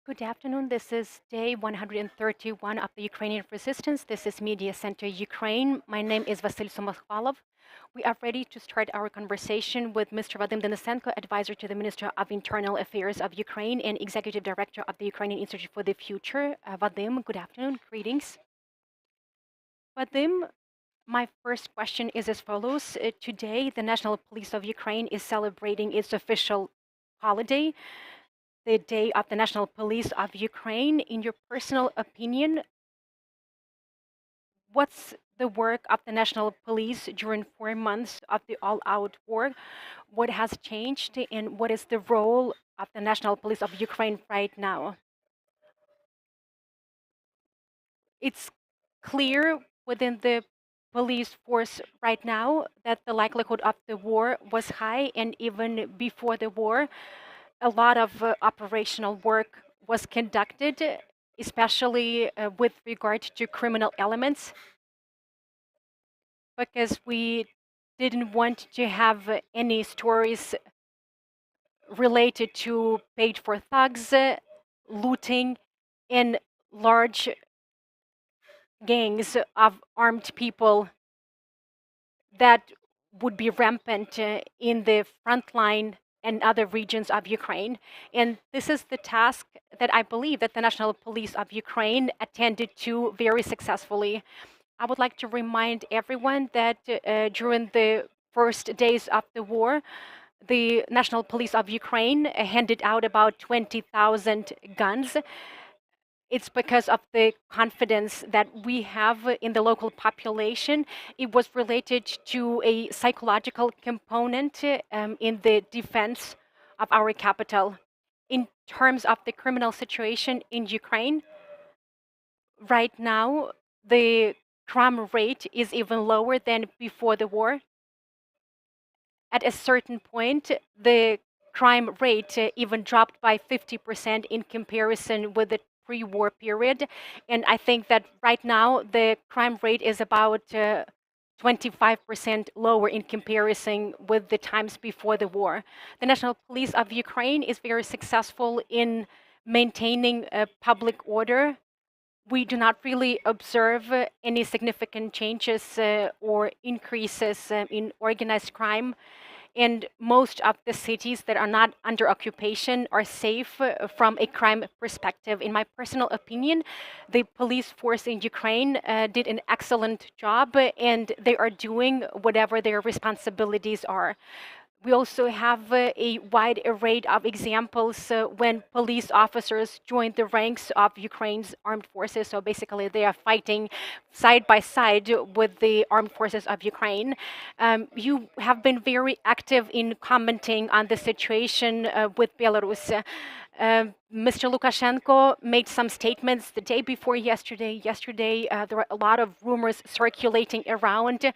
Good afternoon. This is day 131 of the Ukrainian resistance. This is Media Center Ukraine. My name is Vasyl Somokhvalov. We are ready to start our conversation with Mr. Vadym Denysenko, advisor to the Minister of Internal Affairs of Ukraine and Executive Director of the Ukrainian Institute for the Future. Vadym, good afternoon. Greetings. Vadym, my first question is as follows. Today, the National Police of Ukraine is celebrating its official holiday, the Day of the National Police of Ukraine. In your personal opinion, what's the work of the National Police during 4 months of the all-out war? What has changed, and what is the role of the National Police of Ukraine right now? It's clear within the police force right now that the likelihood of the war was high, and even before the war, a lot of operational work was conducted, especially with regard to criminal elements, because we didn't want to have any stories related to paid for thugs, looting, and large gangs of armed people that would be rampant in the front line and other regions of Ukraine. And this is the task that I believe that the National Police of Ukraine attended to very successfully. I would like to remind everyone that during the first days of the war, the National Police of Ukraine handed out about 20,000 guns. It's because of the confidence that we have in the local population. It was related to a psychological component in the defense of our capital. In terms of the criminal situation in Ukraine, right now, the crime rate is even lower than before the war. At a certain point, the crime rate even dropped by 50% in comparison with the pre-war period. And I think that right now the crime rate is about 25% lower in comparison with the times before the war. The National Police of Ukraine is very successful in maintaining public order. We do not really observe any significant changes or increases in organized crime. And most of the cities that are not under occupation are safe from a crime perspective. In my personal opinion, the police force in Ukraine did an excellent job, and they are doing whatever their responsibilities are. We also have a wide array of examples when police officers joined the ranks of Ukraine's armed forces. So basically, they are fighting side by side with the armed forces of Ukraine. You have been very active in commenting on the situation with Belarus. Mr. Lukashenko made some statements the day before yesterday. There were a lot of rumors circulating around.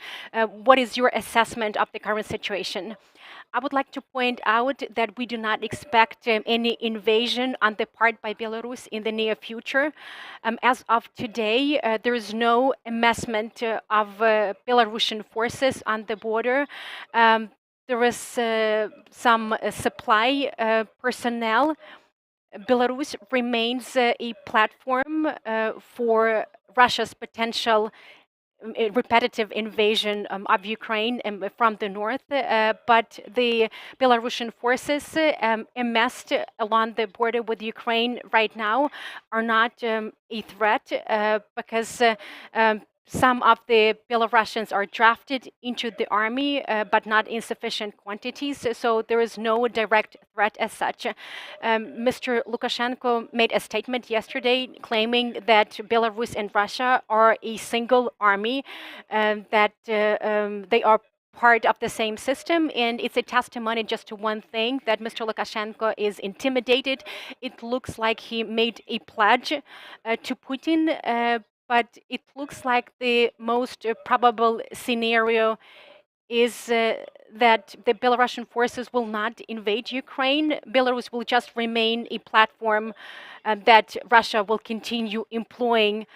What is your assessment of the current situation? I would like to point out that we do not expect any invasion on the part by Belarus in the near future. As of today, there is no amassment of Belarusian forces on the border. There is some supply personnel. Belarus remains a platform for Russia's potential repetitive invasion of Ukraine from the north, but the Belarusian forces amassed along the border with Ukraine right now are not a threat because some of the Belarusians are drafted into the army, but not in sufficient quantities, so there is no direct threat as such. Mr. Lukashenko made a statement yesterday claiming that Belarus and Russia are a single army, that they are part of the same system, and it's a testimony just to one thing, that Mr. Lukashenko is intimidated. It looks like he made a pledge to Putin, but it looks like the most probable scenario is that the Belarusian forces will not invade Ukraine. Belarus will just remain a platform that Russia will continue employing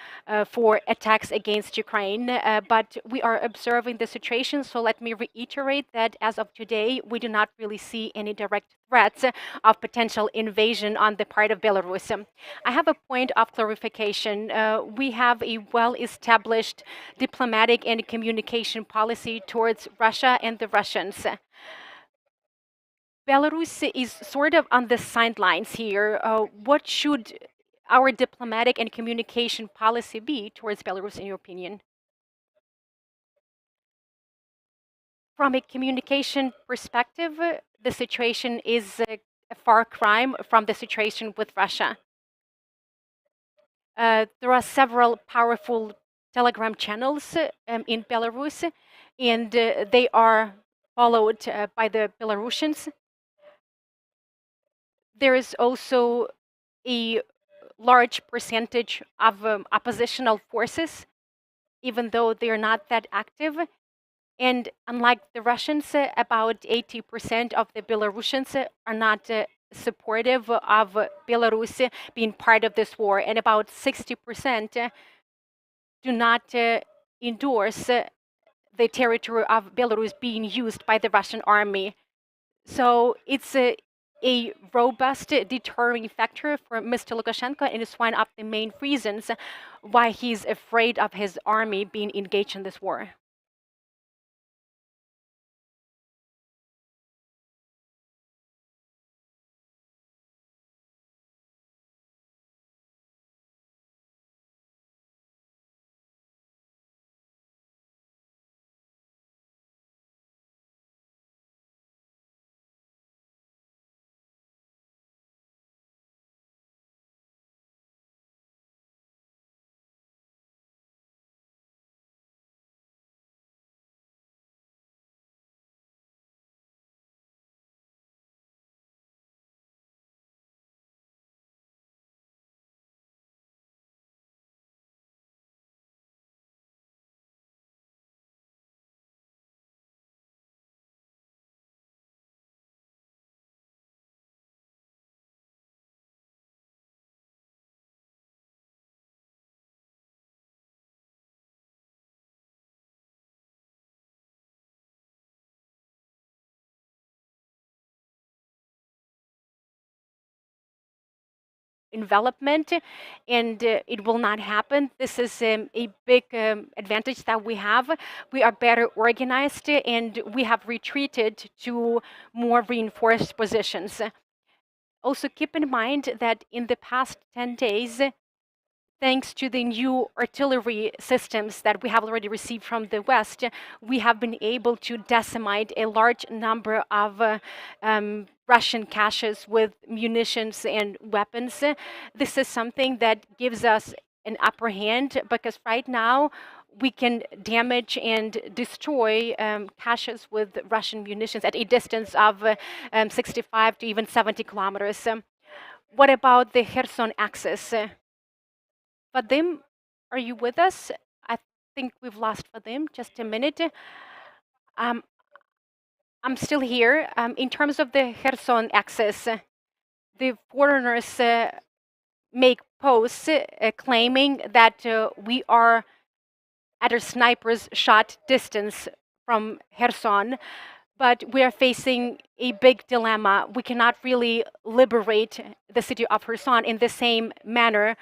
for attacks against Ukraine. But we are observing the situation, so let me reiterate that as of today, we do not really see any direct threats of potential invasion on the part of Belarus. I have a point of clarification. We have a well-established diplomatic and communication policy towards Russia and the Russians. Belarus is sort of on the sidelines here. What should our diplomatic and communication policy be towards Belarus, in your opinion? From a communication perspective, the situation is a far cry from the situation with Russia. There are several powerful Telegram channels in Belarus, and they are followed by the Belarusians. There is also a large percentage of oppositional forces, even though they are not that active. And unlike the Russians, about 80% of the Belarusians are not supportive of Belarus being part of this war, and about 60% do not endorse the territory of Belarus being used by the Russian army. So it's a robust deterring factor for Mr. Lukashenko, and it's one of the main reasons why he's afraid of his army being engaged in this war. Envelopment, and it will not happen. This is a big advantage that we have. We are better organized, and we have retreated to more reinforced positions. Also, keep in mind that in the past 10 days, thanks to the new artillery systems that we have already received from the West, we have been able to decimate a large number of Russian caches with munitions and weapons. This is something that gives us an upper hand because right now we can damage and destroy caches with Russian munitions at a distance of 65 to even 70 kilometers. What about the Kherson axis? Vadym, are you with us? I think we've lost Vadym. Just a minute. Um, I'm still here. In terms of the Kherson axis, the foreigners make posts claiming that we are at a sniper's shot distance from Kherson, but we are facing a big dilemma. We cannot really liberate the city of Kherson in the same manner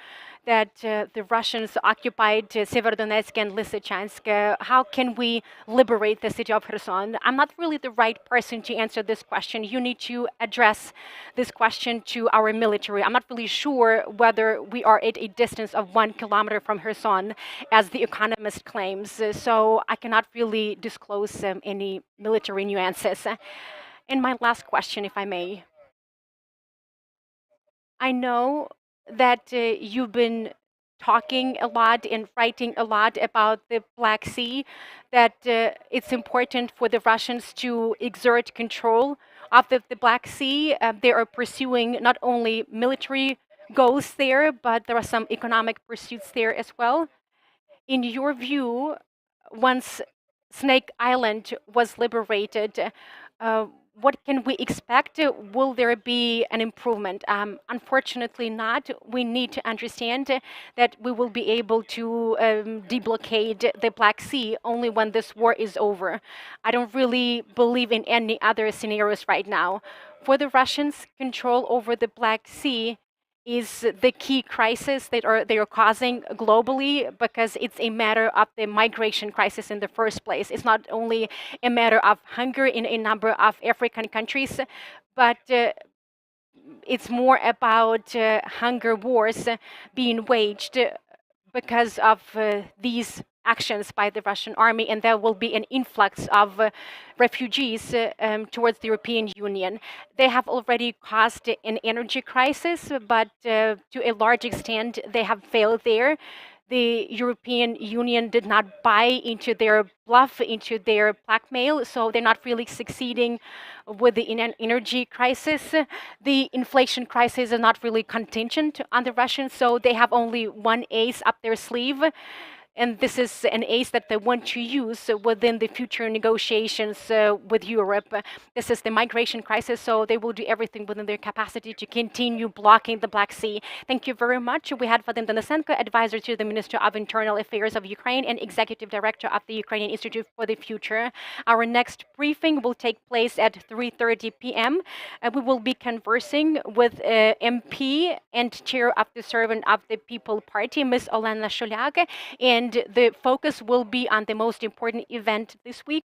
that the Russians occupied Severodonetsk and Lysychansk. How can we liberate the city of Kherson? I'm not really the right person to answer this question. You need to address this question to our military. I'm not really sure whether we are at a distance of 1 kilometer from Kherson, as The Economist claims. So I cannot really disclose any military nuances. And my last question, if I may. I know that you've been talking a lot and writing a lot about the Black Sea, that it's important for the Russians to exert control of the Black Sea. They are pursuing not only military goals there, but there are some economic pursuits there as well. In your view, once Snake Island was liberated, what can we expect? Will there be an improvement? Unfortunately not. We need to understand that we will be able to deblocade the Black Sea only when this war is over. I don't really believe in any other scenarios right now. For the Russians, control over the Black Sea is the key crisis that they are causing globally, because it's a matter of the migration crisis in the first place. It's not only a matter of hunger in a number of African countries, but it's more about hunger wars being waged because of these actions by the Russian army, and there will be an influx of refugees towards the European Union. They have already caused an energy crisis, but to a large extent, they have failed there. The European Union did not buy into their bluff, into their blackmail, so they're not really succeeding with the energy crisis. The inflation crisis is not really contingent on the Russians, so they have only one ace up their sleeve. And this is an ace that they want to use within the future negotiations with Europe. This is the migration crisis, so they will do everything within their capacity to continue blocking the Black Sea. Thank you very much. We had Vadym Denysenko, advisor to the Minister of Internal Affairs of Ukraine and Executive Director of the Ukrainian Institute for the Future. Our next briefing will take place at 3:30 p.m. We will be conversing with MP and Chair of the Servant of the People Party, Ms. Olena Shulyak, and the focus will be on the most important event this week,